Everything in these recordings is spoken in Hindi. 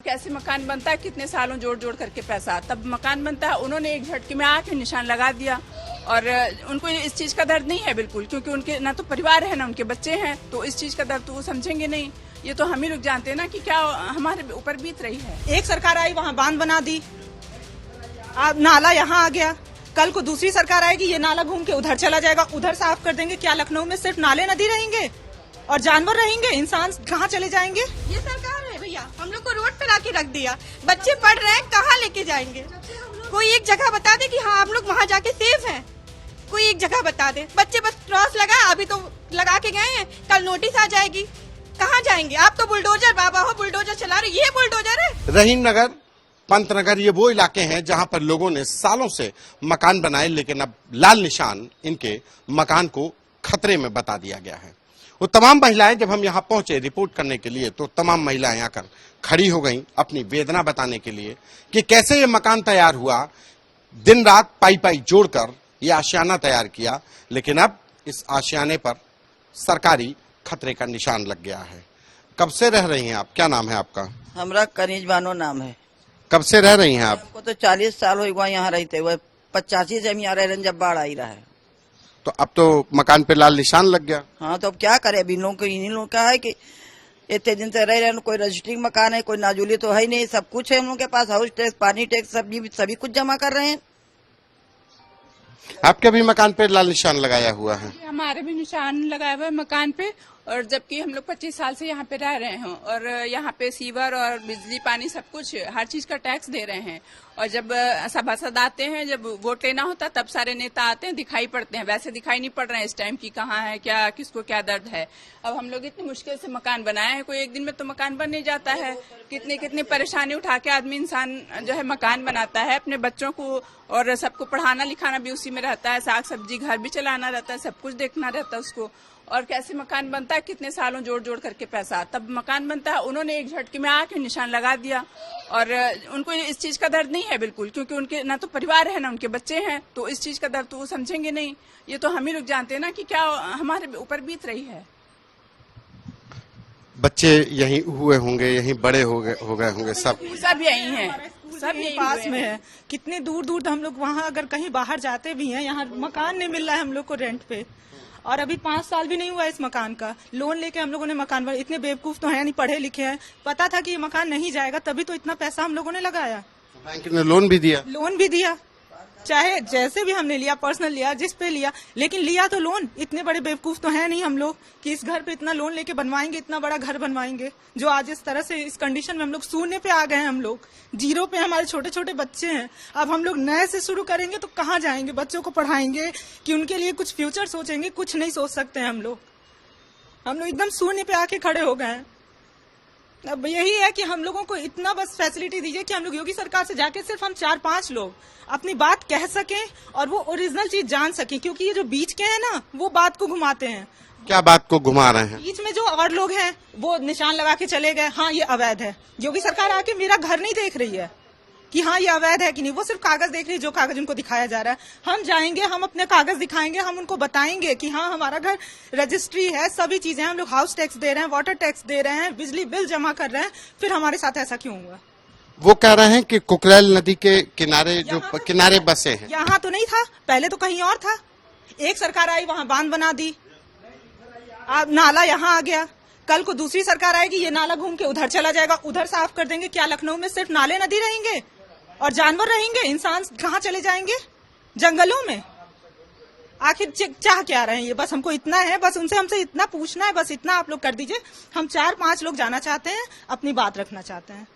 कैसे मकान बनता है, कितने सालों जोड़ जोड़ करके पैसा तब मकान बनता है। उन्होंने एक झटके में आके निशान लगा दिया और उनको इस चीज का दर्द नहीं है बिल्कुल, क्योंकि उनके ना तो परिवार है ना उनके बच्चे हैं, तो इस चीज का दर्द तो वो समझेंगे नहीं। ये तो हम ही लोग जानते हैं ना कि क्या हमारे ऊपर बीत रही है। एक सरकार आई वहाँ बांध बना दी, नाला यहाँ आ गया, कल को दूसरी सरकार आएगी ये नाला घूम के उधर चला जाएगा, उधर साफ कर देंगे। क्या लखनऊ में सिर्फ नाले नदी रहेंगे और जानवर रहेंगे? इंसान कहाँ चले जाएंगे? ये सरकार है भैया, हम लोग को रोड पे लाके रख दिया। बच्चे पढ़ रहे हैं, कहाँ लेके जाएंगे? कोई एक जगह बता दे कि हाँ हम लोग वहाँ जाके सेफ हैं। कोई एक जगह बता दे। बच्चे बस क्रॉस लगा, अभी तो लगा के गए हैं, कल नोटिस आ जाएगी, कहाँ जाएंगे? आप तो बुलडोजर बाबा हो, बुलडोजर चला रहे, ये बुलडोजर है। रहीम नगर, पंतनगर ये वो इलाके हैं जहां पर लोगों ने सालों से मकान बनाए, लेकिन अब लाल निशान इनके मकान को खतरे में बता दिया गया है। वो तमाम महिलाएं जब हम यहाँ पहुंचे रिपोर्ट करने के लिए, तो तमाम महिलाएं आकर खड़ी हो गईं अपनी वेदना बताने के लिए कि कैसे ये मकान तैयार हुआ। दिन रात पाई पाई जोड़कर ये आशियाना तैयार किया, लेकिन अब इस आशियाने पर सरकारी खतरे का निशान लग गया है। कब से रह रही हैं आप? क्या नाम है आपका? हमरा कनीज बानो नाम है। कब से रह रही हैं आप? हमको तो 40 साल हो गए यहाँ रहते हुए, 85 से हम यहाँ रह रहे हैं जब बाढ़ आई रहा है। तो अब तो मकान पे लाल निशान लग गया। हाँ तो अब क्या करे? अभी लोगों को इन्हीं लोगों का है कि इतने दिन से रह रहे हैं, कोई रजिस्ट्रिंग मकान है, कोई नाजुली तो है ही नहीं, सब कुछ है हम लोगों के पास, हाउस टैक्स, पानी टैक्स, सभी कुछ जमा कर रहे हैं। आपके भी मकान पे लाल निशान लगाया हुआ है? हमारे भी निशान लगाया हुआ है मकान पे, और जबकि हम लोग 25 साल से यहाँ पे रह रहे हैं और यहाँ पे सीवर और बिजली पानी सब कुछ हर चीज का टैक्स दे रहे हैं। और जब सभासद आते हैं, जब वोट लेना होता तब सारे नेता आते हैं, दिखाई पड़ते हैं, वैसे दिखाई नहीं पड़ रहे हैं इस टाइम की कहाँ है, क्या किसको क्या दर्द है। अब हम लोग इतनी मुश्किल से मकान बनाए हैं, कोई एक दिन में तो मकान बन नहीं जाता है। कितनी कितनी परेशानी उठा के आदमी इंसान जो है मकान बनाता है, अपने बच्चों को और सबको पढ़ाना लिखाना भी उसी में रहता है, साग सब्जी घर भी चलाना रहता है, सब कुछ देखना रहता है उसको। और कैसे मकान बनता है, कितने सालों जोड़ जोड़ करके पैसा तब मकान बनता है। उन्होंने एक झटके में आके निशान लगा दिया और उनको इस चीज का दर्द नहीं है बिल्कुल, क्योंकि उनके ना तो परिवार है ना उनके बच्चे हैं, तो इस चीज का दर्द तो वो समझेंगे नहीं। ये तो हम ही लोग जानते हैं ना कि क्या हमारे ऊपर बीत रही है। बच्चे यहीं हुए होंगे, यहीं बड़े हो गए होंगे, सब यही हैं, सब यही पास में है। कितने दूर दूर तो हम लोग वहाँ अगर कहीं बाहर जाते भी हैं, यहाँ मकान नहीं मिल रहा है हम लोग को रेंट पे, और अभी 5 साल भी नहीं हुआ इस मकान का। लोन लेके हम लोगों ने मकान बनाया। इतने बेवकूफ तो है नहीं, पढ़े लिखे हैं, पता था कि ये मकान नहीं जाएगा, तभी तो इतना पैसा हम लोगों ने लगाया। बैंक ने लोन भी दिया, चाहे जैसे भी हमने लिया, पर्सनल लिया, जिस पे लिया, लेकिन लिया तो लोन। इतने बड़े बेवकूफ तो है नहीं हम लोग कि इस घर पे इतना लोन लेके बनवाएंगे, इतना बड़ा घर बनवाएंगे, जो आज इस तरह से इस कंडीशन में हम लोग शून्य पे आ गए हैं। हम लोग जीरो पे, हमारे छोटे छोटे बच्चे हैं। अब हम लोग नए से शुरू करेंगे तो कहाँ जाएंगे? बच्चों को पढ़ाएंगे कि उनके लिए कुछ फ्यूचर सोचेंगे? कुछ नहीं सोच सकते हैं हम लोग एकदम शून्य पे आके खड़े हो गए हैं। अब यही है कि हम लोगों को इतना बस फैसिलिटी दीजिए कि हम लोग योगी सरकार से जाके सिर्फ हम 4-5 लोग अपनी बात कह सकें और वो ओरिजिनल चीज जान सकें, क्योंकि ये जो बीच के हैं ना, वो बात को घुमाते हैं। क्या बात को घुमा रहे हैं? बीच में जो और लोग हैं वो निशान लगा के चले गए, हाँ ये अवैध है। योगी सरकार आके मेरा घर नहीं देख रही है कि हाँ ये अवैध है कि नहीं, वो सिर्फ कागज देख रही है, जो कागज उनको दिखाया जा रहा है। हम जाएंगे, हम अपने कागज दिखाएंगे, हम उनको बताएंगे कि हाँ हमारा घर रजिस्ट्री है, सभी चीजें, हम लोग हाउस टैक्स दे रहे हैं, वाटर टैक्स दे रहे हैं, बिजली बिल जमा कर रहे हैं, फिर हमारे साथ ऐसा क्यों हुआ? वो कह रहे हैं कि कुकरेल नदी के किनारे जो किनारे बसे हैं। यहाँ तो नहीं था, पहले तो कहीं और था। एक सरकार आई वहाँ बांध बना दी, नाला यहाँ आ गया, कल को दूसरी सरकार आएगी ये नाला घूम के उधर चला जाएगा, उधर साफ कर देंगे। क्या लखनऊ में सिर्फ नाले नदी रहेंगे और जानवर रहेंगे? इंसान कहाँ चले जाएंगे? जंगलों में। आखिर चाह क्या रहे हैं ये? बस हमको इतना है, बस उनसे हमसे इतना पूछना है, बस इतना आप लोग कर दीजिए। हम 4-5 लोग जाना चाहते हैं, अपनी बात रखना चाहते हैं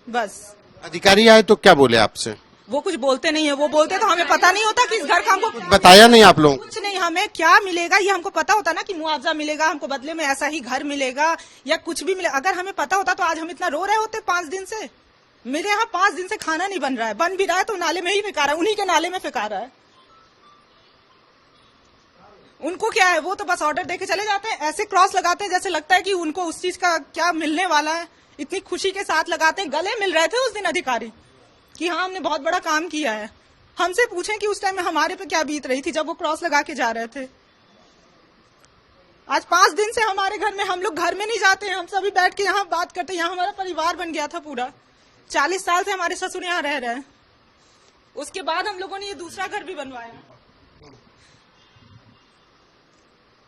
बस। अधिकारी आए तो क्या बोले आपसे? वो कुछ बोलते नहीं है, वो बोलते तो हमें पता नहीं होता कि इस घर का हमको बताया नहीं आप लोग? कुछ नहीं, हमें क्या मिलेगा ये हमको पता होता ना, कि मुआवजा मिलेगा हमको, बदले में ऐसा ही घर मिलेगा या कुछ भी मिलेगा। अगर हमें पता होता तो आज हम इतना रो रहे होते 5 दिन से। मेरे यहाँ 5 दिन से खाना नहीं बन रहा है, बन भी रहा है तो नाले में ही फेंका रहा है, उन्हीं के नाले में फेंका रहा है। उनको क्या है, वो तो बस ऑर्डर देके चले जाते हैं, ऐसे क्रॉस लगाते हैं जैसे लगता है कि उनको उस चीज का क्या मिलने वाला है। इतनी खुशी के साथ लगाते हैं, गले मिल रहे थे उस दिन अधिकारी कि हाँ हमने बहुत बड़ा काम किया है। हमसे पूछें कि उस टाइम में हमारे पे क्या बीत रही थी जब वो क्रॉस लगा के जा रहे थे। आज 5 दिन से हमारे घर में, हम लोग घर में नहीं जाते हैं, हम सभी बैठ के यहाँ बात करते हैं। यहाँ हमारा परिवार बन गया था पूरा। 40 साल से हमारे ससुर यहाँ रह रहे हैं, उसके बाद हम लोगों ने ये दूसरा घर भी बनवाया।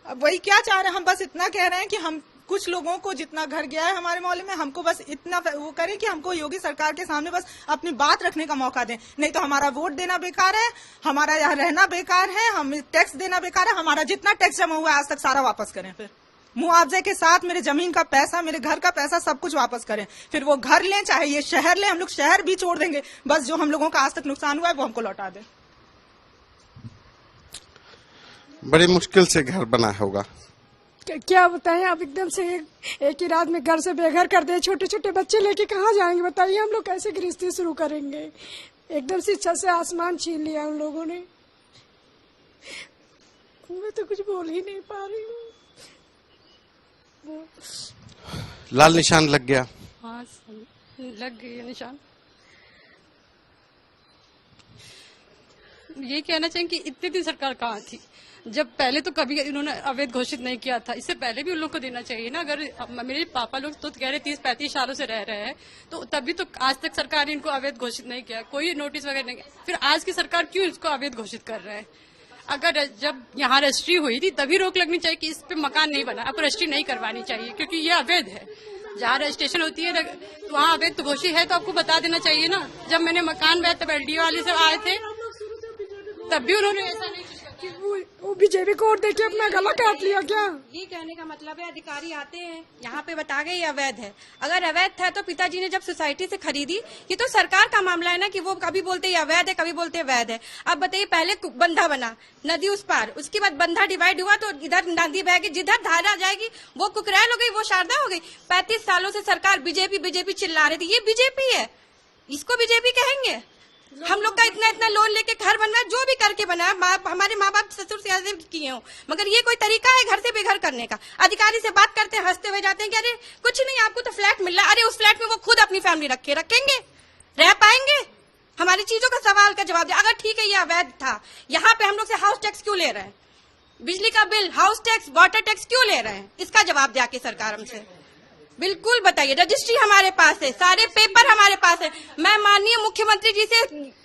अब वही क्या चाह रहे हैं, हम बस इतना कह रहे हैं कि हम कुछ लोगों को जितना घर गया है हमारे मोहल्ले में, हमको बस इतना वो करें कि हमको योगी सरकार के सामने बस अपनी बात रखने का मौका दें। नहीं तो हमारा वोट देना बेकार है, हमारा यहाँ रहना बेकार है, हम टैक्स देना बेकार है। हमारा जितना टैक्स जमा हुआ है आज तक सारा वापस करें, फिर मुआवजे के साथ मेरे जमीन का पैसा, मेरे घर का पैसा सब कुछ वापस करें। फिर वो घर लें चाहे ये शहर लें, हम लोग शहर भी छोड़ देंगे, बस जो हम लोगों का आज तक नुकसान हुआ है वो हमको लौटा दें। बड़ी मुश्किल से घर बना होगा। क्या बताएं, आप एकदम से एक ही रात में घर से बेघर कर दिए। छोटे छोटे बच्चे लेके कहाँ जाएंगे बताइए, हम लोग कैसे गृहस्थी शुरू करेंगे। एकदम से छत से आसमान छीन लिया उन लोगों ने। मैं तो कुछ बोल ही नहीं पा रही हूँ। लाल निशान लग गया। हाँ लग गई निशान। ये कहना चाहिए कि इतनी दिन सरकार कहाँ थी, जब पहले तो कभी इन्होंने अवैध घोषित नहीं किया था। इससे पहले भी उन लोग को देना चाहिए ना। अगर मेरे पापा लोग तो कह रहे 30-35 सालों से रह रहे हैं, तो तभी तो आज तक सरकार ने इनको अवैध घोषित नहीं किया, कोई नोटिस वगैरह नहीं किया। फिर आज की सरकार क्यों इसको अवैध घोषित कर रहे हैं? अगर जब यहाँ रजिस्ट्री हुई थी तभी रोक लगनी चाहिए कि इस पे मकान नहीं बना, अब रजिस्ट्री नहीं करवानी चाहिए, क्योंकि ये अवैध है। जहाँ रजिस्ट्रेशन होती है तो वहाँ अवैध तो घोषित है, तो आपको बता देना चाहिए ना। जब मैंने मकान बनाया तब LDO वाले सब आए थे, तब भी उन्होंने ऐसा नहीं कि वो बीजेपी को वोट देके अपना गला काट लिया। क्या ये कहने का मतलब है अधिकारी आते हैं यहाँ पे बता गए ये अवैध है। अगर अवैध था तो पिताजी ने जब सोसाइटी से खरीदी, ये तो सरकार का मामला है ना कि वो कभी बोलते ये अवैध है, कभी बोलते वैध है। अब बताइए, पहले बंधा बना नदी उस पार, उसके बाद बंधा डिवाइड हुआ तो इधर नदी बह गई, जिधर धारा जाएगी वो कुकरैल हो गई, वो शारदा हो गई। 35 सालों से सरकार बीजेपी चिल्ला रही थी, ये बीजेपी है, इसको बीजेपी कहेंगे? हम लोग का इतना लोन लेके घर बनवाया, जो भी करके बनाया, हमारे माँ बाप ससुर से किए हो, मगर ये कोई तरीका है घर से बेघर करने का? अधिकारी से बात करते हैं, हंसते हुए जाते हैं कि अरे कुछ नहीं, आपको तो फ्लैट मिल रहा है। अरे उस फ्लैट में वो खुद अपनी फैमिली रखेंगे, रह पाएंगे? हमारी चीजों का सवाल का जवाब दे। अगर ठीक है ये अवैध था, यहाँ पे हम लोग से हाउस टैक्स क्यों ले रहे हैं? बिजली का bill, house tax, water tax क्यों ले रहे हैं? इसका जवाब दे आके सरकार हमसे, बिल्कुल बताइए। रजिस्ट्री हमारे पास है, सारे पेपर हमारे पास है। मैं माननीय मुख्यमंत्री जी से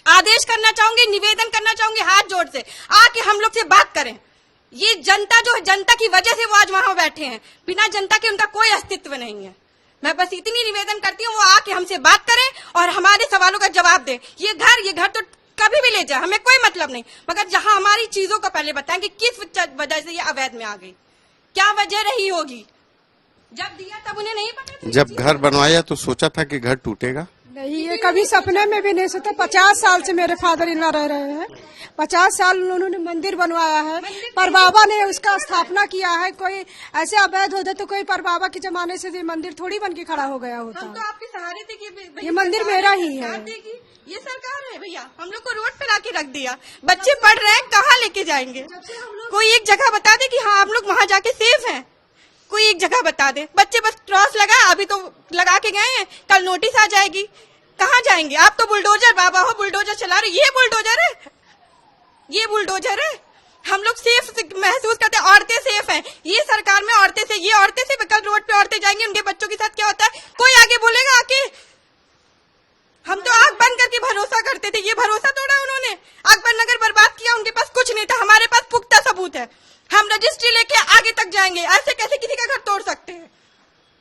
आदेश करना चाहूंगी, निवेदन करना चाहूंगी हाथ जोड़ से, आके हम लोग से बात करें। ये जनता जो है, जनता की वजह से वो आज वहां बैठे हैं, बिना जनता के उनका कोई अस्तित्व नहीं है। मैं बस इतनी निवेदन करती हूँ, वो आके हमसे बात करें और हमारे सवालों का जवाब दे। ये घर तो कभी भी ले जाए, हमें कोई मतलब नहीं, मगर जहाँ हमारी चीजों को पहले बताएं कि किस वजह से ये अवैध में आ गई, क्या वजह रही होगी। जब दिया तब उन्हें नहीं पता, जब घर बनवाया तो सोचा था कि घर टूटेगा? नहीं, ये कभी सपने में भी नहीं सोचा। 50 साल से मेरे फादर इन लॉ रह रहे हैं, 50 साल उन्होंने मंदिर बनवाया है, पर बाबा ने उसका स्थापना किया है। कोई ऐसे अवैध होता तो कोई पर बाबा के जमाने से मंदिर थोड़ी बन के खड़ा हो गया होता। हम तो आपके सहारे थे कि ये मंदिर मेरा ही है। ये सरकार है भैया, हम लोग को रोड पे लाके रख दिया। बच्चे पढ़ रहे हैं, कहाँ लेके जाएंगे? कोई एक जगह बता दे कि हाँ हम लोग वहाँ जाके सेफ हैं, कोई एक जगह बता दे। बच्चे बस क्रॉस लगा, अभी तो लगा के गए हैं, कल नोटिस आ जाएगी, कहाँ जाएंगे? आप तो बुलडोजर बाबा हो, बुलडोजर चला रहे। ये बुलडोजर है, ये बुलडोजर है। हम लोग सेफ महसूस करते हैं, औरतें सेफ हैं। ये सरकार में औरतें से, ये औरतें से कल रोड पे औरतें जाएंगी, उनके बच्चों के साथ क्या होता है कोई आगे बोलेगा आके? हम तो आंख बंद करके भरोसा करते थे, ये भरोसा तोड़ा उन्होंने। अकबर नगर बर्बाद किया, उनके पास कुछ नहीं था, हमारे पास पुख्ता सबूत है। हम रजिस्ट्री लेके आगे तक जाएंगे, ऐसे कैसे किसी का घर तोड़ सकते हैं?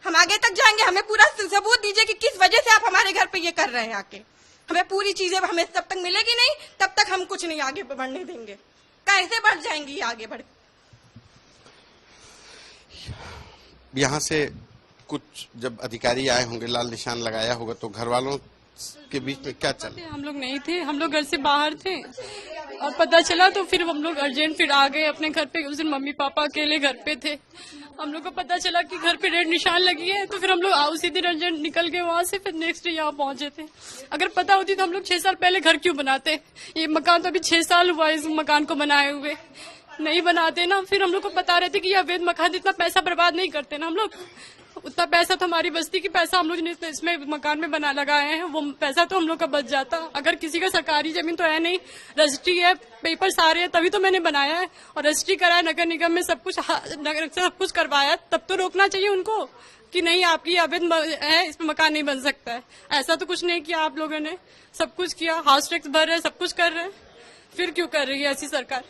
हम आगे तक जाएंगे, हमें पूरा सबूत दीजिए कि किस वजह से आप हमारे घर पे ये कर रहे हैं आके। हमें पूरी चीजें हमें जब तक मिलेगी नहीं तब तक हम कुछ नहीं आगे बढ़ने देंगे। कैसे बढ़ जाएंगी आगे बढ़? यहाँ से कुछ जब अधिकारी आए होंगे, लाल निशान लगाया होगा, तो घर वालों के बीच में क्या चला? हम लोग नहीं थे, हम लोग घर से बाहर थे और पता चला तो फिर हम लोग अर्जेंट फिर आ गए अपने घर पे। उस दिन मम्मी पापा अकेले घर पे थे, हम लोग को पता चला कि घर पे रेड निशान लगी है, तो फिर हम लोग उसी दिन अर्जेंट निकल गए वहाँ से, फिर नेक्स्ट डे यहाँ पहुंचे थे। अगर पता होती तो हम लोग 6 साल पहले घर क्यों बनाते? ये मकान तो अभी 6 साल हुआ इस मकान को बनाए हुए, नहीं बनाते ना। फिर हम लोग को पता रहते कि ये अवैध मकान, इतना पैसा बर्बाद नहीं करते ना हम लोग। उतना पैसा तो हमारी बस्ती की पैसा हम लोग ने इसमें मकान में बना लगाए हैं, वो पैसा तो हम लोग का बच जाता। अगर किसी का सरकारी जमीन तो है नहीं, रजिस्ट्री है, पेपर सारे हैं, तभी तो मैंने बनाया है और रजिस्ट्री कराया, नगर निगम में सब कुछ करवाया, तब तो रोकना चाहिए उनको। कि नहीं आपकी अवैध है, इस पर मकान नहीं बन सकता है। ऐसा तो कुछ नहीं किया आप लोगों ने, सब कुछ किया, हाउस टैक्स भर रहे, सब कुछ कर रहे हैं, फिर क्यों कर रही है ऐसी सरकार?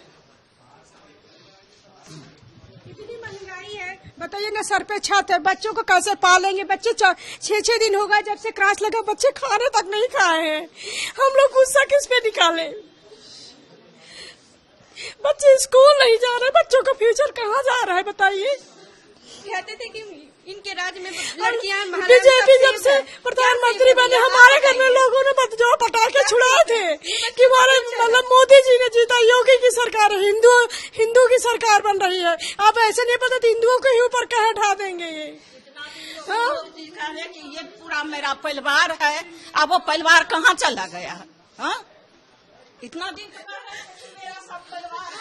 इतनी महंगाई है, बताइए ना, सर पे छत है, बच्चों को कैसे पालेंगे? बच्चे 6-6 दिन हो गए जब से क्रास लगा, बच्चे खाने तक नहीं खाए हैं। हम लोग गुस्सा किस पे निकाले? बच्चे स्कूल नहीं जा रहे, बच्चों का फ्यूचर कहाँ जा रहा है बताइए? कहते थे कि इनके राज्य में लड़कियां बीजेपी जब से प्रधानमंत्री बने, हमारे घर में लोगों ने जो पटाखे छुड़ाए थे कि हमारे मतलब मोदी जी ने जीता, योगी की सरकार है, हिंदू की सरकार बन रही है। आप ऐसे नहीं पता हिंदुओं के ही ऊपर कहाँ ढा देंगे ये? कि ये पूरा मेरा परिवार है, अब वो परिवार कहाँ चला गया? हाँ, इतना दिन मेरा सब परिवार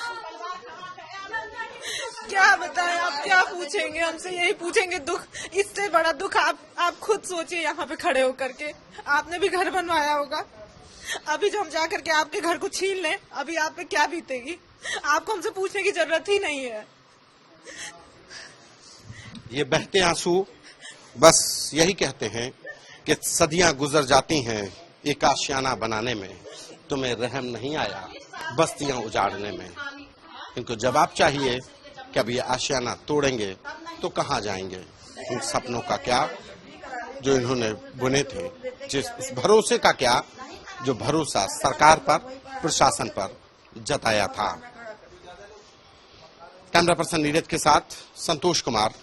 क्या बताएं, आप क्या पूछेंगे हमसे? यही पूछेंगे दुख, इससे बड़ा दुख आप खुद सोचिए यहाँ पे खड़े होकर के। आपने भी घर बनवाया होगा, अभी जो हम जा करके आपके घर को छीन लें, अभी आप पे क्या बीतेगी? आपको हमसे पूछने की जरूरत ही नहीं है। ये बहते आंसू बस यही कहते हैं कि सदियां गुजर जाती हैं एक आशियाना बनाने में, तुम्हें रहम नहीं आया बस्तियां उजाड़ने में। इनको जवाब चाहिए कि अब ये आशियाना तोड़ेंगे तो कहाँ जाएंगे? उन सपनों का क्या जो इन्होंने बुने थे, जिस उस भरोसे का क्या जो भरोसा सरकार पर, प्रशासन पर जताया था। कैमरा पर्सन नीरज के साथ संतोष कुमार,